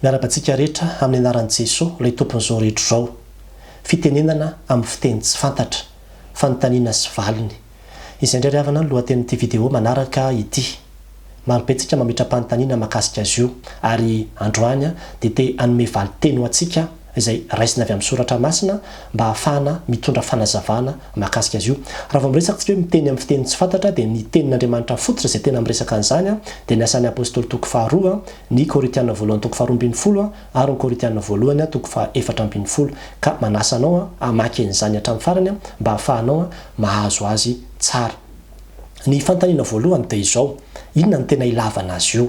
Miarabantsika rehetra amin'ny anaran'i Jesosy ilay tompon'izao rehetra izao. Fitenenana amin'ny fiteny tsy fantatra, Fanontaniana sy Valiny. Izay indray havana ny lohatenin'ity vidéo manaraka ity. Maro be antsika mametra-panontaniana mahakasika azy io ary androany dia te hanome valiteny ho antsika izay raisina avy amin'ny soratra masina mba hahafahana mitondra fanazavana mahakasika azy io. Raha vao miresaka tsika hoe miteny amin'ny fiteny tsy fantatra dia ny tenin'Andriamanitra fototra izay tena miresaka an'izany dia ny asan'ny apôstôly toko faharoa ny Korintiana voalohany toko faharoa ambin'ny folo ary ny Korintiana voalohany toko fahaefatra ambin'ny folo ka manasa anao hamaky an'izany hatramin'ny farany mba hahafahanao mahazo azy tsara. Ny fanontaniana voalohany dia izao, inona ny tena ilavana azy io?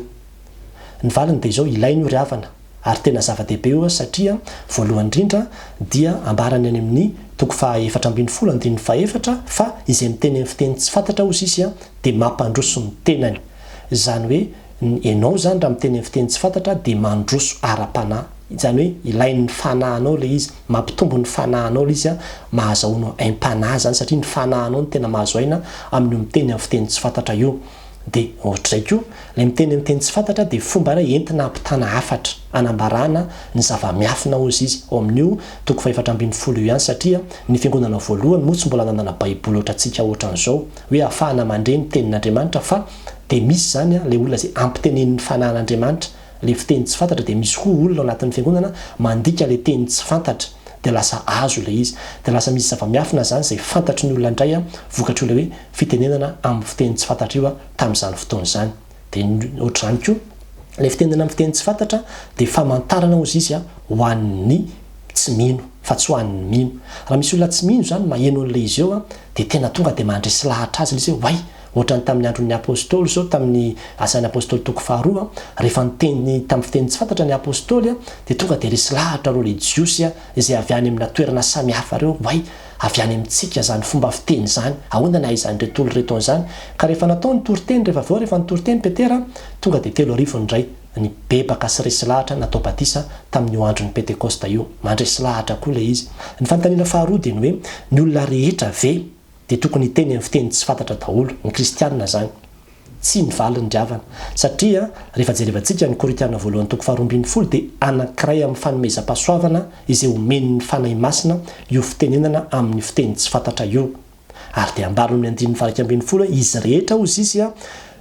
Ny valiny dia izao, ilainy io ry havana ary tena zava-dehibe io satria voalohany indrindra dia ambarany any amin'ny toko fahaefatra ambin'ny folo andininy fahaefatra fa izay miteny amin'ny fiteny tsy fantatra ozy izy dia mampandroso ny tenany. Izany hoe ianao zany raha miteny amin'ny fiteny tsy fantatra dia mandroso ara-panahy. Izany hoe ilainy ny fanahinao ilay izy, mampitombo ny fanahinao ilay izy mahazahoanao aim-panahy zany satria ny fanahinao no tena mahazo aina amin'ny miteny amin'ny fiteny tsy fantatra io. Dia ohatr'izay koa ilay miteny amin'ny fiteny tsy fantatra dia fomba iray entina hampitana hafatra anambarana ny zava-miafina ozy izy ao amin'io toko fahaefatra ambin'ny folo io ihany satria ny fiangonana voalohany moa tsy mbola nanana baiboly ohatrantsika ohatran'izao hoe ahafahana mandre ny tenin'Andriamanitra fa dia misy zany ilay olona izay ampitenen'ny fanahin'Andriamanitra. Ilay fiteny tsy fantatra dia misy koa olona ao anatin'ny fiangonana mandika ilay teny tsy fantatra dia lasa azo ilay izy, dia lasa misy zava-miafina zany izay fantatry ny olona indray vokatry ilay hoe fitenenana amin'ny fiteny tsy fantatra io tamin'izany fotoana izany. Dia ohatr'izany koa ilay fitenenana amin'ny fiteny tsy fantatra dia famantarana ozy izy ho an'ny tsy mino fa tsy ho an'ny mino. Raha misy olona tsy mino zany maheno an'ilay izy eo dia tena tonga dia mandresy lahatra azy ilay izy hoe way ohatrany tamin'ny andron'ny apôstôly zao tamin'ny asan'ny apôstôly toko faharoa rehefa niteny tamin'ny fiteny tsy fantatra ny apôstôly dia tonga dia resy lahatra reo le jiosy izay avy any amin'ny toerana samihafa reo way avy any amintsika zany fomba fiteny zany ahoana na izany reto olo reto an'izany ka rehefa natao ny toriteny rehefa nitoroteny Petera tonga dia 3 arivo indray ny bebaka sy resy lahatra natao batisa tamin'io andron'ny Pentekosta io mandresy lahatra koa ilay izy. Ny fanontaniana faharoa dia ny hoe ny olona rehetra ve dia tokony hiteny amin'ny fiteny tsy fantatra daholo, ny kristianina zany tsy ny valiny driavana satria rehefa jerevantsika ny Korintiana voalohany toko faharoa ambin'ny folo dia anankiray amin'ny fanomezam-pahasoavana izay omeny ny fanahy masina io fitenenana amin'ny fiteny tsy fantatra io ary dia ambaro amin'ny andininy faharoa ambin'ny folo izy rehetra ozy izy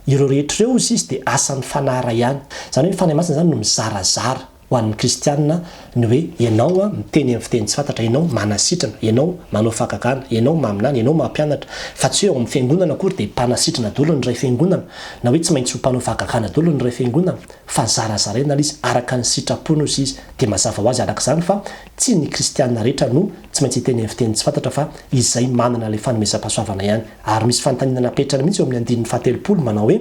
ireo rehetra ireo ozy izy dia asan'ny fanara ihany. Zany hoe fanahy masina zany no mizarazara ho an'ny kristianina ny hoe ianao miteny amin'ny fiteny tsy fantatra, ianao manasitrana, ianao manao fakakana, ianao maminany, ianao mampianatra fa tsy hoe ao amin'ny fiangonana akory dia mpanasitrana daholo ny ray fiangonana na hoe tsy maintsy ho mpanao fakakana daholo ny ray fiangonana fa zarazaraina ilay izy araka ny sitrapony ozy izy dia mazava ho azy araka izany fa tsy ny kristianina rehetra no tsy maintsy hiteny amin'ny fiteny tsy fantatra fa izay manana ilay fanomezam-pahasoavana ihany. Ary misy fanontaniana petrana mihitsy eo amin'ny andininy faha-telopolo manao hoe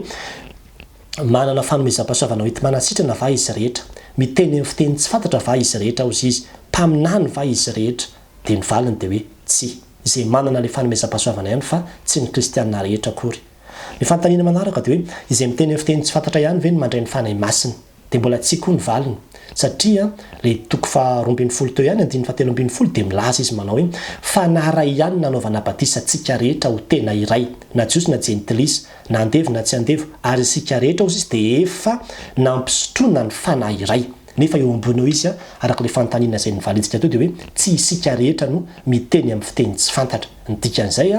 manana fanomezam-pahasoavana ho ety manasitrana va izy rehetra, miteny amin'ny fiteny tsy fantatra va izy rehetra ozy izy, mpaminany va izy rehetra? Dia ny valiny dia hoe tsy, izay manana ilay fanomezam-pahasoavana ihany fa tsy ny kristianina rehetra akory. Ny fanontaniana manaraka dia hoe izay miteny amin'ny fiteny tsy fantatra ihany ve no mandray ny fanahy masina? Dia mbola tsy koa ny valiny satria ilay toko faharoa ambin'ny folo teo ihany andininy fahatelo ambin'ny folo dia milaza izy manao hoe fanahy iray ihany nanaovana batisa tsika rehetra ho tena iray na jiosy na jentilisa na andevo na tsy andevo ary isika rehetra ozy izy dia efa nampisotroana ny fanahy iray. Nefa eo ambony eo izy arak'ilay fanontaniana izay nivalintsika teo dia hoe tsy isika rehetra no miteny amin'ny fiteny tsy fantatra. Ny dikan'izay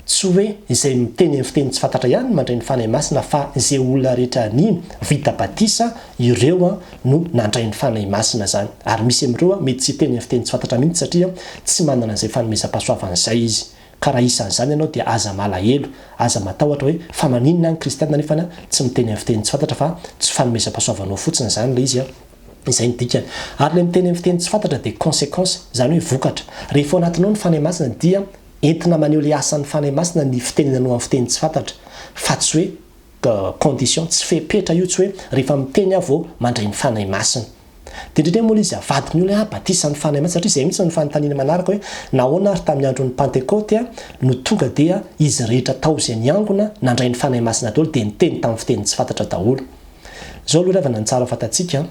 tsy hoe izay miteny amin'ny fiteny tsy fantatra ihany mandray ny fanahy masina fa izay olona rehetra ny vita batisa ireo no nandray ny fanahy masina zany. Ary misy amin'ireo mety tsy hiteny amin'ny fiteny tsy fantatra mihitsy satria tsy manana izay fanomezam-pahasoavan'izay izy. Ka raha isan'izany ianao dia aza malahelo, aza matahotra hoe fa maninona ny kristianina nefa tsy miteny amin'ny fiteny tsy fantatra fa tsy fanomezam-pahasoavanao fotsiny zany ilay izy izay ny dikany. Ary ilay miteny amin'ny fiteny tsy fantatra dia conséquence zany hoe vokatra. Rehefa ao anatinao ny fanahy masina dia entina maneho ilay asan'ny fanahy masina ny fitenenanao amin'ny fiteny tsy fantatra fa tsy hoe condition, tsy fepetra io, tsy hoe rehefa miteny vao mandray ny fanahy masina. Dia indrindray moa izy avadiny olona batisa ny fanahy masina satria izay mihitsy ny fanontaniana manaraka hoe nahoana ary tamin'ny andron'ny Pentekote no tonga dia izy rehetra tao izay niangona nandray ny fanahy masina daholo dia niteny tamin'ny fiteny tsy fantatra daholo. Zao aloha ravana ny tsara fantatsika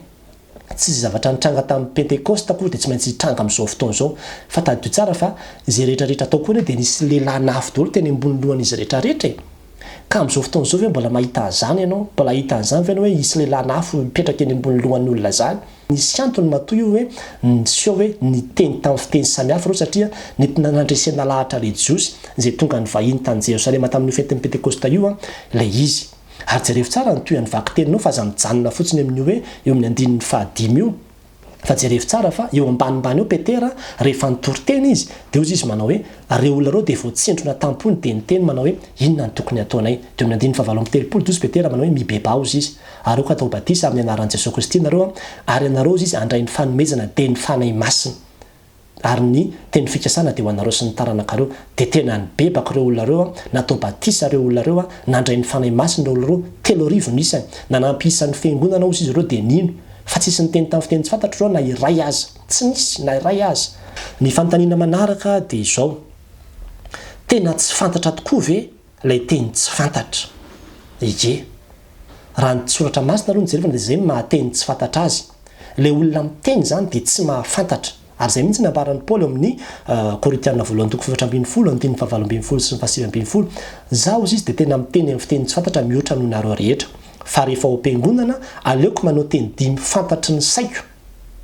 tsy zavatra nitranga tamin'ny Pentekosta koa dia tsy maintsy hitranga amin'izao fotoana izao fa tadio tsara fa izay rehetrarehetra tao koa dia nisy lehilahy nafy daholo teny ambony lohan'izy rehetrarehetra. ka am'izao fotoana zao hoe mbola mahita an'izany ianao mbola hita an'izany ve anao hoe isy lehilahy nafo mipetraka eny ambony lohan'ny olona zany nisy antony matoy io hoe niseo hoe niteny tamin'ny fiteny samihafa reo satria nentina nandresena lahatra le jiosy zay tonga ny vahiny tany Jerosalema tamin'ny fetin'ny pentekosta io le izy ary jereo tsara ny toy ny vaky teninao fa aza mijanona fotsiny amin'io hoe eo amin'ny andininy fahadimy io fa jereo tsara fa eo ambanimbany eo Petera rehefa nitoriteny izy de ozy izy manao hoe reo olona reo de vao tsentrona tampony de niteny manao hoe inona ny tokony ataonay de amin'ny andininy fahavalo amby telopolo de ozy Petera manao hoe mibebao izy ary eo ka atao batisa amin'ny anaran'i Jesosy Kristy nareo ary anareo izy andray ny fanomezana de ny fanay masina ary ny teny fikasana de ho anareo sy ny taranakareo de tena ny bebaka reo olona reo natao batisa reo olona reo nandray ny fanay masina reo olona reo telo rivo nisany nanampy isan'ny fiangonana ozy izy reo de nino fa tsisy ny teny tamin'ny fiteny tsy fantatra reo na iray aza tsy nisy na iray aza ny fanontaniana manaraka de izao tena tsy fantatra tokoa ve lay teny tsy fantatra ige raha ny soratra masina aloha nijerevana de zay mahateny tsy fantatra azy le olona miteny zany de tsy mahafantatra ary zay mihitsy nambaran'ny Paoly amin'ny Korintiana voalohany toko 7:20 andininy 7:20 sy 7:20 zaho izy de tena miteny amin'ny fiteny tsy fantatra mihoatra noho nareo rehetra fa rehefa ho am-piangonana aleoko manao teny dimy fantatry ny saiko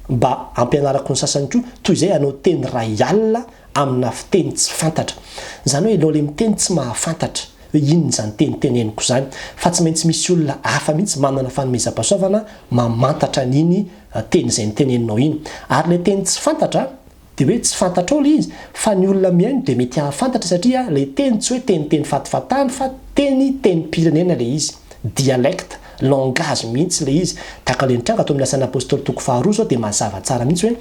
mba ampianarako ny sasany koa toy izay anao teny ray alina amina fiteny tsy fantatra zany hoe ianao le miteny tsy mahafantatra hoe inona zany teniteneniko zany fa tsy maintsy misy olona hafa mihitsy manana fanomezam-pahasoavana mamantatra n'iny teny izay niteneninao iny ary le teny tsy fantatra de hoe tsy fantatra ao le izy fa ny olona miaino de mety hahafantatra satria le teny tsy hoe teniteny fatifatany fa teny-pirenena le izy dialecte langage mihitsy le izy taka le nitranga ato amin'ny asan'ny apôstôly toko 2 zao de mazava tsara mihitsy hoe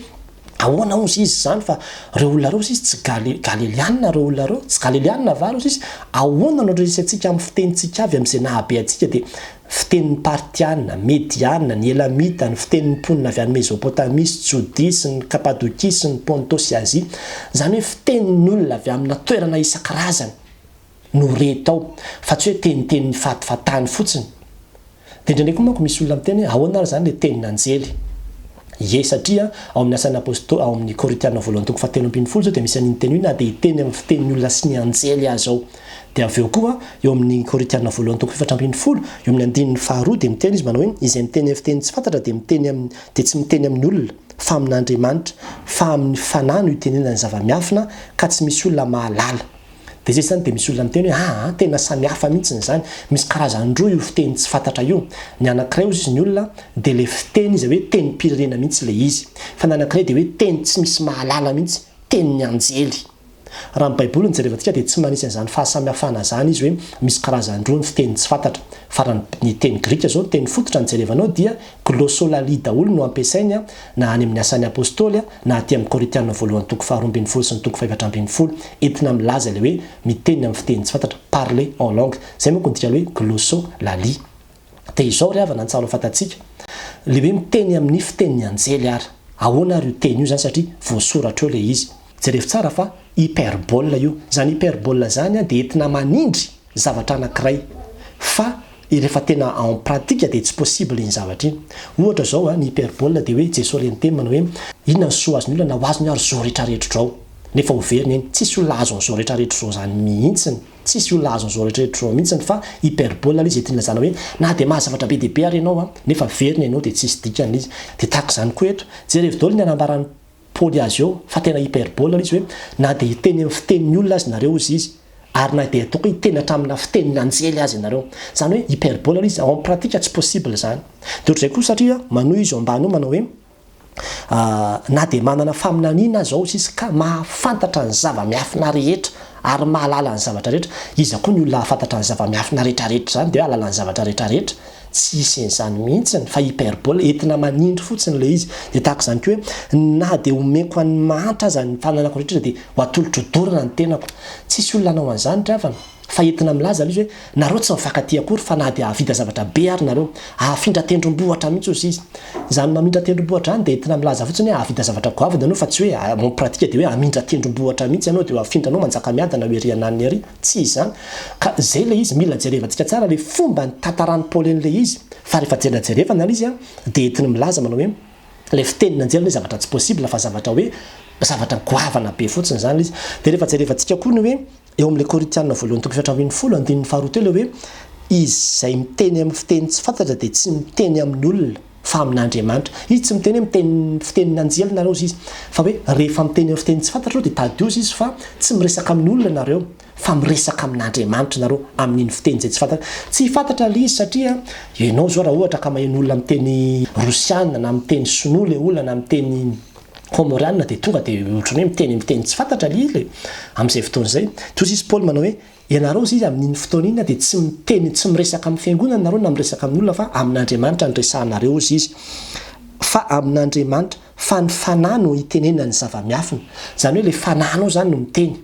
ahoana ozy izy zany fa reo olona reo izy tsy galilianina reo olona reo tsy galilianina va reo izy ahoana no resantsika amin'ny fitenitsika avy amin'izay nahabe atsika de fitenin'ny partiana mediana ny elamita ny fitenin'ny mponina avy any Mesopotamia Judea sy ny Kapadokia sy ny Pontos Asia zany hoe fitenin'ny olona avy amina toerana isan-karazany no retao fa tsy hoe teniteny fatifatany fotsiny de ndraindray koa manko misy olona miteny ahoana zany le tenin'anjely ye satria ao amin'ny asan'ny apôstôly ao amin'ny Korintiana voalohany toko 7:20 zao de misy an'iny teny na de iteny amin'ny fitenin'ny olona sy ny anjely azy ao de avy eo koa eo amin'ny Korintiana voalohany toko 4:20 eo amin'ny andininy faharoa de miteny izy manao hoe izay miteny amin'ny fiteny tsy fantatra de miteny de tsy miteny amin'ny olona fa amin'Andriamanitra fa amin'ny fanahy no itenenany zava-miafina ka tsy misy olona mahalala de zay zany de misy olona miteny hoe tena samihafa mihitsy zany misy karazan-droa io fiteny tsy fantatra io ny anankiray izy ny olona de le fiteny izy hoe teny pirenena mihitsy le izy fa ny anankiray de hoe teny tsy misy mahalala mihitsy tenin'ny anjely raha ny baiboly nijerevantsika de tsy manisy an'izany fahasamihafana zany izy hoe misy karazan-droa ny fiteny tsy fantatra fa raha ny teny grika zao teny fototra nijerevanao dia glossolalie daholo no ampiasainy na any amin'ny asan'ny apôstôly na aty amin'ny Korintiana voalohany toko 2:20 sy ny toko 5:20 entina milaza le hoe miteny amin'ny fiteny tsy fantatra parler en langue zay moa kontika hoe glossolalie de izao ry havana an-tsalo fantatsika le hoe miteny amin'ny fitenin'ny anjely ary ahoana ary io teny io zany satria voasoratra eo le izy jereo tsara fa hyperbole io zany hyperbole zany de entina manindry zavatra anankiray fa rehefa tena en pratique de tsy possible iny zavatra iny ohatra zao ny hyperbole de hoe Jesosy renteny manao hoe inona ny soa azony olona na ho azony ary zao rehetrarehetra zao nefa overiny eny tsisy olona azo zao rehetrarehetra zao zany mihitsiny tsisy olona azo zao rehetrarehetra zao mihitsiny fa hyperbole izy entina zana hoe na de mahazavatra be dehibe ary ianao nefa veriny ianao de tsisy dikany izy de tahaka zany koa eto jereo daholo ny anambarany Paoly azy eo fa tena hyperbole izy hoe na de hiteny amin'ny fitenin'ny olona azy nareo izy ary na de atao hiteny hatramina fitenin'ny anjely azy nareo zany hoe hyperbole izy en pratique tsy possible zany de ohatrizay koa satria manohy izy ambany eo manao hoe na de manana faminaniana zao izy ka mahafantatra ny zava-miafina rehetra ary mahalala ny zavatra rehetra izy koa ny olona hafantatra ny zava-miafina rehetrarehetra zany de hoe alala ny zavatra rehetrarehetra tsy isen'izany mihitsiny fa hyperbole entina manindry fotsiny le izy de tahaka zany koa hoe na de omeko any mahatra zany fananako rehetra de ho atolotro dorana ny tenako tsisy olona anao an'izany dravana fa entina milaza izy hoe nareo tsy mifankaty akory fa na de ahavita zavatra be ary nareo ahafindra tendrombohatra mihitsy ozy izy zany mamindra tendrombohatra any de entina milaza fotsiny hoe ahavita zavatra goavana anao fa tsy hoe mon pratika de hoe amindra tendrombohatra mihitsy ianao de afindra anao manjaka miadana hoe rianany ary tsy izy zany ka zay le izy mila jerevantsika tsara le fomba ny tantarany Paoly le izy fa rehefa jerevana izy de entina milaza manao hoe le fitenina anjely hoe zavatra tsy possible fa zavatra hoe zavatra goavana be fotsiny zany izy de rehefa jerevantsika koa ny hoe eo amin'le Korintiana voalohany toko fiatrambin'ny folo andininy faharotelo hoe izy zay miteny amin'ny fiteny tsy fantatra dia tsy miteny amin'ny olona fa amin'Andriamanitra. Izy tsy miteny fitenina anjely nareo izy fa hoe rehefa miteny amin'ny fiteny tsy fantatra dia tadiozy izy fa tsy miresaka amin'ny olona nareo fa miresaka amin'Andriamanitra nareo amin'iny fiteny zay tsy fantatra. Tsy fantatra le izy satria ianao zao raha ohatra ka maheno olona miteny rosiana na miteny sinoa le olona na miteny komoriana dia tonga dia ohatrany hoe miteny tsy fantatra le izy amin'izay fotoana izay. Toy izy Paoly manao hoe ianareo izy amin'iny fotoana iny dia tsy miresaka amin'ny fiangonana nareo na miresaka amin'ny olona fa amin'Andriamanitra ny resahanareo izy fa amin'Andriamanitra fa ny fanahy no hitenena ny zava-miafina. Zany hoe le fanahinao zany no miteny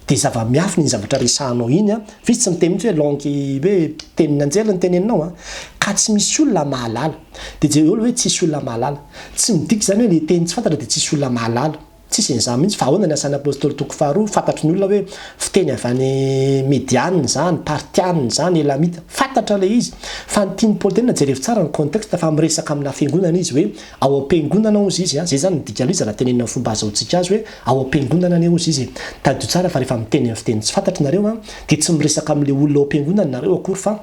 dia zava-miafina ny zavatra resahanao iny fa izy tsy miteny mihitsy hoe langue hoe tenin'anjely ny teneninao ka tsy misy olona mahalala. Dia je olo hoe tsisy olona mahalala tsy midika zany hoe le teny tsy fantatra dia tsisy olona mahalala. Tsisy an'izany mihitsy fa ahoana ny asan'ny apôstôly toko faharoa fantatry ny olona hoe fiteny avy any medianina zany partianina zany elamita fantatra le izy fa ny tiany Paoly tena jerevy tsara ny contexte fa miresaka amina fiangonana izy hoe ao am-piangonana ozy izy zay zany midika aloha izy raha tenenina ny fomba azahoantsika azy hoe ao am-piangonana ny ozy izy tadio tsara fa rehefa miteny amin'ny fiteny tsy fantatra nareo dia tsy miresaka amin'le olona ao am-piangonana nareo akory fa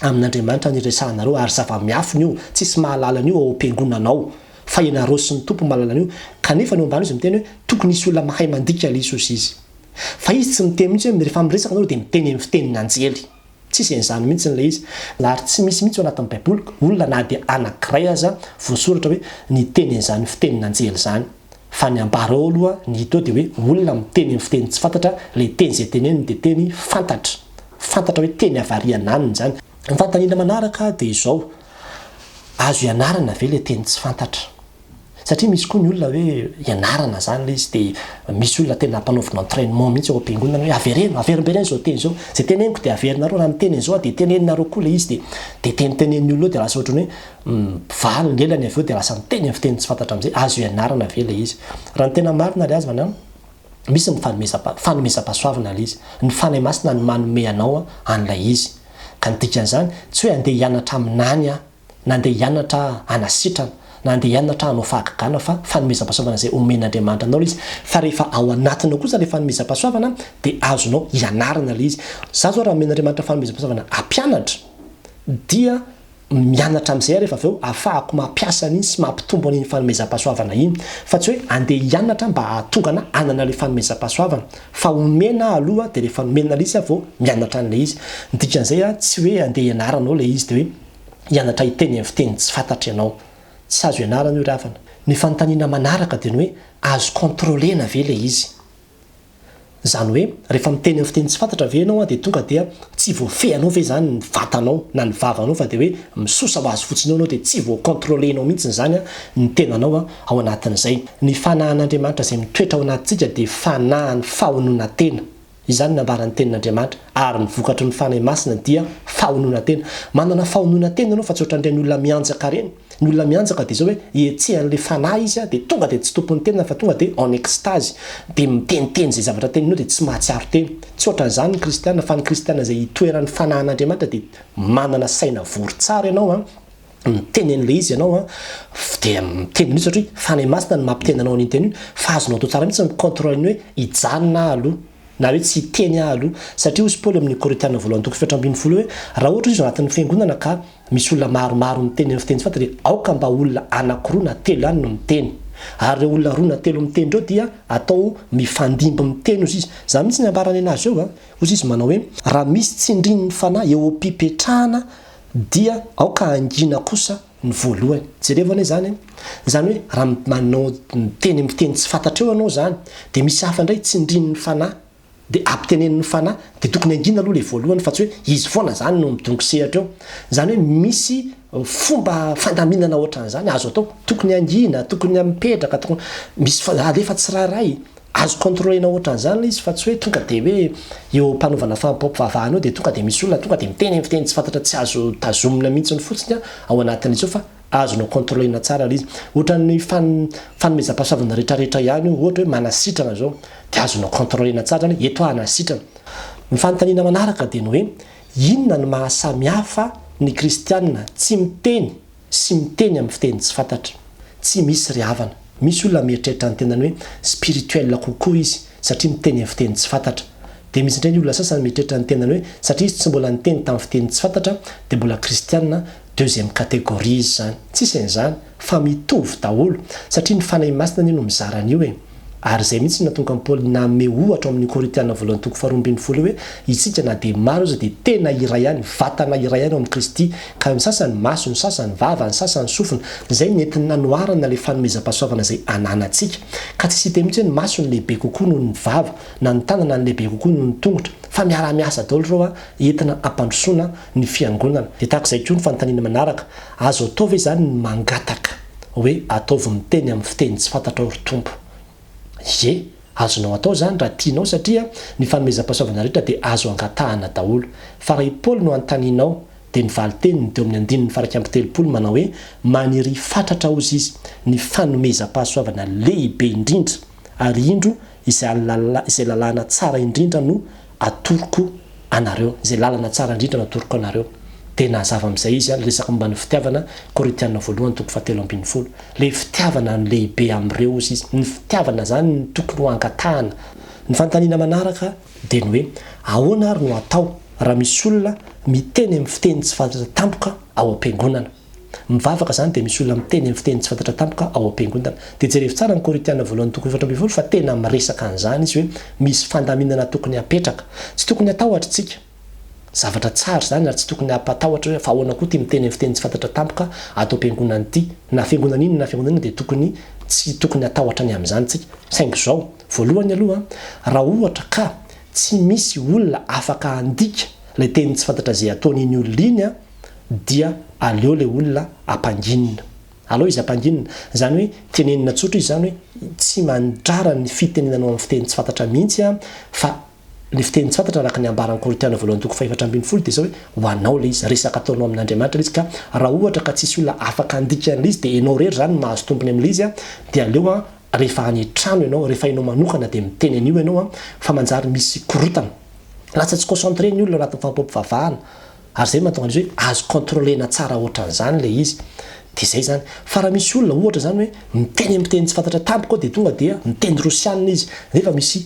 amin'Andriamanitra ny resahanareo ary zava-miafina io tsisy mahalalana io ao am-piangonanao fa ianareo sy ny tompo mahalalana io. Kanefa ny ambany izy miteny hoe tokony isy olona mahay mandika le izy fa izy tsy miteny mihitsy hoe rehefa miresaka nareo dia miteny amin'ny fitenin'anjely tsisy an'izany mihitsy n'le izy ary tsy misy mihitsy ao anatin'ny baiboly olona na dia anankiray aza voasoratra hoe niteny an'izany fitenin'anjely zany fa ny ambara ao aloha ny hita ao dia hoe olona miteny amin'ny fiteny tsy fantatra le teny zay teneniny dia teny fantatra hoe teny avariananiny zany. Ny fanontaniana manaraka dia izao azo ianarana ve le teny tsy fantatra satria misy koa ny olona hoe ianarana zany le izy dia misy olona tena hampanaovina entraînement mihitsy ao am-piangonana hoe averimbereny zao teny zao zay teneniko dia averinareo raha miteny an'izao dia teneninareo koa le izy dia tenitenen'ny olona dia lasa ohatrany hoe valy ny lelany avy eo dia lasa miteny amin'ny fiteny tsy fantatra amin'izay azo ianarana ve le izy. Raha ny tena marina le azy vana misy ny fanomezam-pahasoavana le izy ny fanahy masina ny manome anao an'ilay izy ka ny dikan'izany tsy hoe andeha hianatra aminany na andeha hianatra anasitrana na andeha hianatra hanao fahagagana fa fanomezam-pahasoavana zay omen'Andriamanitra anao le izy fa rehefa ao anatinao kosa le fanomezam-pahasoavana dia azonao ianarana le izy. Za zao raha omen'Andriamanitra fanomezam-pahasoavana ampianatra dia mianatra amin'izay rehefa avy eo ahafahako mampiasa an'iny sy mampitombo an'iny fanomezam-pahasoavana iny fa tsy hoe andeha hianatra mba hahatonga na anana le fanomezam-pahasoavana fa omena aloha dia rehefa nomena le izy avao mianatra an'le izy. Ny dikan'izay tsy hoe andeha ianaranao le izy dia hoe hianatra hiteny amin'ny fiteny tsy fantatra ianao tsy azo ianarana io rafana. Ny fanontaniana manaraka dia ny hoe azo kontrolena ve le izy zany hoe rehefa miteny amin'ny fiteny tsy fantatra ve ianao dia tonga dia tsy voafehanao ve zany ny vatanao na ny vavanao fa dia hoe misosa ho azy fotsiny anao dia tsy voakontrolenao mihitsy zany ny tenanao ao anatin'izay. Ny fanahin'Andriamanitra zay mitoetra ao anatintsika dia fanahiny fahonoana tena izany nambaran'ny tenin'Andriamanitra ary ny vokatry ny fanahy masina dia fahonoana tena. Manana fahonoana tena ianao fa tsy ohatran'ireny ny olona mianjaka reny. Ny olona mianjaka dia zao hoe ihetsehan'le fanahy izy dia tonga dia tsy tompony tena fa tonga dia en extase dia miteniteny zay zavatra teninao dia tsy mahatsiaro tena. Tsy ohatran'izany ny kristiana fa ny kristiana zay itoeran'ny fanahin'Andriamanitra dia manana saina vory tsara ianao miteny an'le izy ianao dia miteny mihitsy satria fanahy masina ny mampiteny anao an'iny teny iny fa azonao atao tsara mihitsy ny contrôle-ny hoe hijanona aloha na hoe tsy teny aloha satria hozy Paoly amin'ny Korintiana voalohany toko fiatrambin'ny folo hoe raha ohatra izy ao anatin'ny fiangonana ka misy olona maromaro miteny amin'ny fiteny tsy fantatra dia aoka mba olona anankiroa na telo ihany no miteny ary ireo olona roa na telo miteny ireo dia atao mifandimby miteny ozy izy. Za mihitsy ny ambarany anazy eo ozy izy manao hoe raha misy tsindrin'ny fanahy eo am-pipetrahana dia aoka angina kosa ny voalohany. Jerevana zany hoe raha manao miteny amin'ny fiteny tsy fantatra eo ianao zany dia misy hafa indray tsindrin'ny fanahy dia ampitenen'ny fanahy dia tokony angina aloha le voalohany fa tsy hoe izy foana zany no midongisehatra eo. Zany hoe misy fomba fandaminana ohatran'izany azo atao tokony angina tokony mipetraka tokony misy alefa tsirairay azo kontrolena ohatran'izany le izy fa tsy hoe tonga dia hoe eo mpanovana fampivavahana eo dia tonga dia misy olona tonga dia miteny amin'ny fiteny tsy fantatra tsy azo tazomina mihitsy ny fotsiny ao anatin'izy io fa azonao kontrolena tsara le izy. Ohatran'ny fanomezam-pahasoavana rehetrarehetra ihany io ohatra hoe manasitrana zao dia azonao kontrolena tsara zany eto hanasitrana. Ny fanontaniana manaraka dia ny hoe inona ny mahasamihafa ny kristianina tsy miteny sy miteny amin'ny fiteny tsy fantatra. Tsy misy ry havana. Misy olona mieritreritra ny tenany hoe spirituel kokoa izy satria miteny amin'ny fiteny tsy fantatra dia misy indray ny olona sasany mieritreritra ny tenany hoe satria izy tsy mbola niteny tamin'ny fiteny tsy fantatra dia mbola kristianina deuxième catégorie izy zany tsisy an'izany fa mitovy daholo satria ny fanahy masina ny no mizara an'io e ary izay mihitsy natonga ny Paoly nanome ohatra amin'ny Korintiana voalohany toko 12 hoe isika na dia maro izy dia tena iray ihany vatana iray ihany ao amin'ny Kristy ka ny sasany maso ny sasany vava ny sasany sofina izay nentin'ny nanoarana ilay fanomezam-pahasoavana izay ananantsika ka tsy hita mihitsy hoe ny maso ny lehibe kokoa noho ny vava na ny tanana ny lehibe kokoa noho ny tongotra fa miara-miasa daholo reo entina ampandrosoana ny fiangonana dia tahak'izay koa ny fanontaniana manaraka azo atao ve izany ny mangataka hoe ataovy miteny amin'ny fiteny tsy fantatra ry tompo ye azonao atao zany raha tianao satria ny fanomezam-pahasoavana rehetra dia azo angatahana daholo fa raha i Paoly no antaninao dia ny valiteniny teo amin'ny andininy faraka amby telopolo manao hoe maniry fatratra ozy izy ny fanomezam-pahasoavana lehibe indrindra ary indro izay lalàna tsara indrindra no atoroko anareo izay lalana tsara indrindra no atoroko anareo dia nazava amin'izay izy resaka momba ny fitiavana Korintiana voalohany toko 7:12 le fitiavana ny lehibe amin'ireo izy ny fitiavana zany ny tokony ho angatahana ny fanontaniana manaraka dia ny hoe ahoana ary no atao raha misy olona miteny amin'ny fiteny tsy fantatra tampoka ao am-piangonana mivavaka zany dia misy olona miteny amin'ny fiteny tsy fantatra tampoka ao am-piangonana dia jerevy tsara ny Korintiana voalohany toko 7:12 fa tena miresaka an'izany izy hoe misy fandaminana tokony apetraka tsy tokony atahotra tsika zavatra tsara zany ary tsy tokony apatahotra hoe fa ahoana koa ty miteny amin'ny fiteny tsy fantatra tampoka atao am-piangonana ity na fiangonana iny na fiangonana dia tsy tokony atahotra ny amin'izany tsika saingy zao voalohany aloha raha ohatra ka tsy misy olona afaka andika ilay teny tsy fantatra izay ataon'iny olona iny dia aleo ilay olona ampanginina aleo izy ampanginina zany hoe tenenina tsotra izy zany hoe tsy mandrara ny fitenenanao amin'ny fiteny tsy fantatra mihitsy fa ny fiteny tsy fantatra araka ny ambaran'ny Korintiana voalohany toko 4:12 dia zao hoe ho anao ilay izy resaka ataonao amin'Andriamanitra izy ka raha ohatra ka tsisy olona afaka andikan'ilay izy dia ianao rehetra zany mahazo tompony amin'ilay izy dia aleo rehefa any trano ianao rehefa ianao manokana dia miteny an'io ianao fa manjary misy korotana lasa tsy concentré ny olona anatin'ny fampam-pivavahana ary zay mahatonga izy hoe azo contrôlena tsara ohatran'izany ilay izy dia zay zany fa raha misy olona ohatra zany hoe miteny amin'ny teny tsy fantatra tampoka ao dia tonga dia miteny rosianina izy nefa misy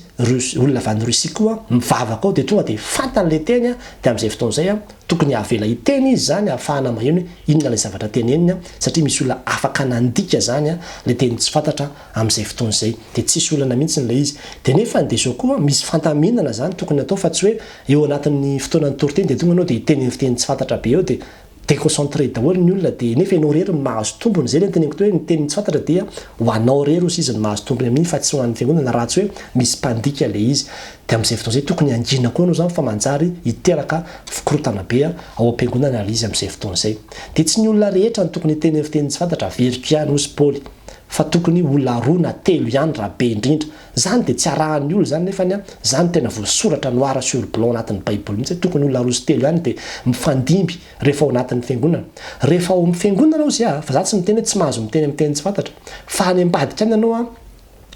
olona avy any Rosia koa mivavaka ao dia tonga dia fantan'ilay teny dia amin'izay fotoan'izay tokony avela hiteny izy zany ahafahana maheno inona ilay zavatra teneniny satria misy olona afaka nandika zany ilay teny tsy fantatra amin'izay fotoan'izay dia tsisy olana mihitsy n'ilay izy dia nefa dia zao koa misy fantaminana zany tokony atao fa tsy hoe eo anatin'ny fotoana ny toriteny dia tonga anao dia hiteny amin'ny fiteny tsy fantatra be eo dia déconcentré daholo ny olona dia nefa ianao rery ny mahazo tombony zay ny teneniko hoe ny teny tsy fantatra dia ho anao rery os izy ny mahazo tombony amin'iny fa tsy ho an'ny fiangonana raha tsy hoe misy mpandika ilay izy dia amin'izay fotoan'izay tokony angina koa anao zany fa manjary hiteraka fikorotana be ao am-piangonana ilay izy amin'izay fotoan'izay dia tsy ny olona rehetra ny tokony hiteny amin'ny fiteny tsy fantatra veriko ihany osy Paoly fa tokony olona roa na telo ihany raha be indrindra zany dia tsy arahan'ny olona zany nefa zany tena voasoratra noara sur blanc anatin'ny Baiboly mihitsy tokony olona roa sy telo ihany dia mifandimby rehefa ao anatin'ny fiangonana rehefa ao amin'ny fiangonana ao zay fa za tsy miteny hoe tsy mahazo miteny amin'ny teny tsy fantatra fa any ambadika any ianao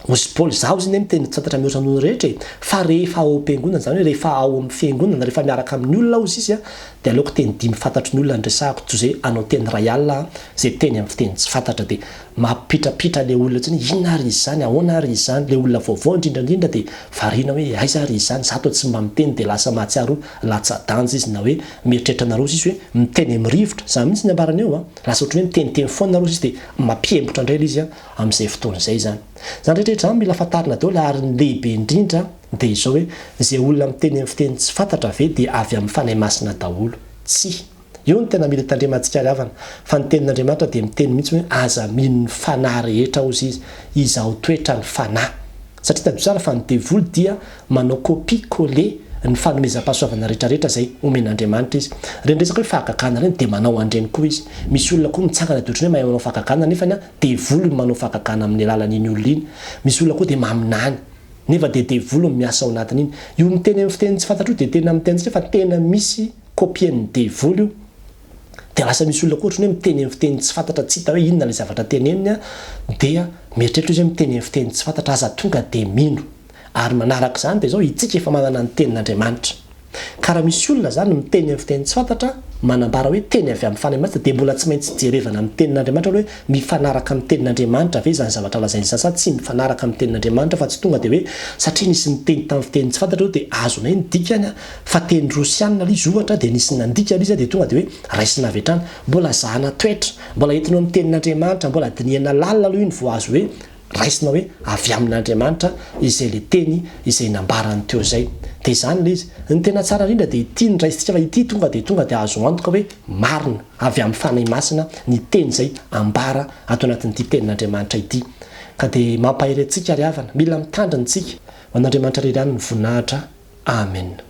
osy Paoly zaho izy miteny tsy fantatra mihoatra n'olona rehetra fa rehefa ao am-piangonana zany hoe rehefa ao amin'ny fiangonana rehefa miaraka amin'ny olona ao izy dia aleoko teny dimy fantatry ny olona ndresahako toy izay anao teny ray alina izay teny amin'ny fiteny tsy fantatra dia mampitrapitra ilay olona tsiny inona ary izy zany ahoana ary izy zany ilay olona vaovao indrindrandrindra dia variana hoe aiza ary izy zany zato tsy mba miteny dia lasa mahatsiaro latsa-danja izy na hoe mieritreritra anareo izy hoe miteny amin'ny rivotra zany mihitsy ny ambarany eo lasa ohatry hoe miteniteny foana nareo izy dia mampiembotra indray ilay izy amin'izay fotoan'izay zany rehetra zany mila fantarina daholo ary ny lehibe indrindra dia izao hoe izay olona miteny amin'ny fiteny tsy fantatra ve dia avy amin'ny fanahy masina daholo tsy io ny tena mila tandremantsika avana fa ny tenin'Andriamanitra dia miteny mihitsy hoe aza mino ny fanahy rehetra ozy izy ao toetra ny fanahy satria tadio tsara fa ny devoly dia manao copie coller ny fanomezam-pahasoavana rehetrarehetra izay omen'Andriamanitra izy rendresaka hoe fahagagana reny dia manao andreny koa izy misy olona koa mitsangana dia ohatrany hoe mahay manao fahagagana nefa devoly manao fahagagana amin'ny alalan'iny olona iny misy olona koa dia maminany nefa dia devoly miasa ao anatin'iny io miteny amin'ny fiteny tsy fantatra io dia tena mitentsika fa tena misy kopien'ny devoly io dia lasa misy olona koa ohatrany hoe miteny amin'ny fiteny tsy fantatra tsy hita hoe inona ilay zavatra teneniny dia mieritreritra izy hoe miteny amin'ny fiteny tsy fantatra aza tonga dia mino ary manaraka izany dia zao itsika efa manana ny tenin'Andriamanitra Karaha misy olona zany miteny amin'ny fiteny tsy fantatra manambara hoe teny avy amin'ny fanahy dia mbola tsy maintsy jerevana amin'ny tenin'Andriamanitra hoe mifanaraka amin'ny tenin'Andriamanitra ve zany zavatra lazainy sasany tsy mifanaraka amin'ny tenin'Andriamanitra fa tsy tonga dia hoe satria nisy niteny tamin'ny fiteny tsy fantatra dia azonay ny dikany fa teny rosianina izy ohatra dia nisy nandika izy dia tonga dia hoe raisina avy hatrany mbola zahana toetra mbola entinao amin'ny tenin'Andriamanitra mbola dinihana lalina aloha iny vao azo hoe raisina hoe avy amin'Andriamanitra izay le teny izay nambarany teo zay dia izany le izy ny tena tsara indrindra dia ity ny raisitsika fa ity tonga dia azo antoka hoe marina avy amin'ny fanahy masina ny teny zay ambara ato anatin'ity tenin'Andriamanitra ity ka dia mampahirentsika ry havana mila mitandrina tsika ho an'Andriamanitra rirany ny voninahitra amen.